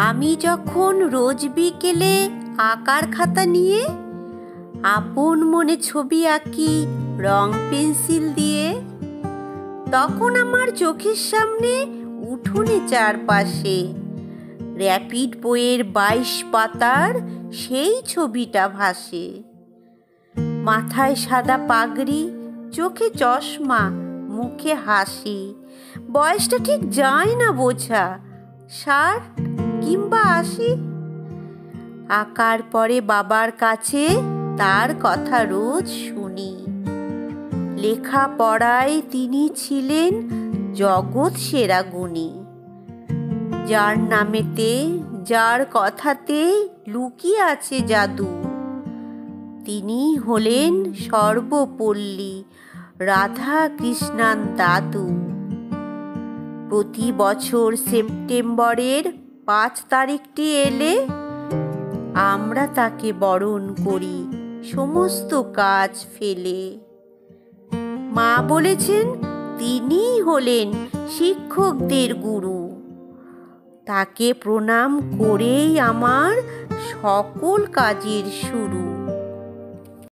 আমি যখন রোজ বিকেলে আঁকার খাতা নিয়ে আপন মনে ছবি আঁকি রং পেন্সিল দিয়ে, তখন আমার চোখের সামনে উঠোনে চারপাশে র্যাপিড বইয়ের 22 পাতার সেই ছবিটা ভাসে। মাথায় সাদা পাগড়ি, চোখে চশমা, মুখে হাসি, বয়সটা ঠিক যায় না বোঝা, 60 কিংবা 80। আঁকার পরে বাবার কাছে তার কথা রোজ শুনি। লেখা পড়ায় তিনি ছিলেন জগৎ সেরা গুণী। যার নামেতে, যার কথাতে লুকিয়ে আছে জাদু, তিনি হলেন সর্বপল্লী রাধা কৃষ্ণান দাদু। প্রতি বছর সেপ্টেম্বরের 5 তারিখটি এলে আমরা তাকে বরণ করি সমস্ত কাজ ফেলে। মা বলেছেন তিনিই হলেন শিক্ষকদের গুরু। তাকে প্রণাম করেই আমার সকল কাজের শুরু।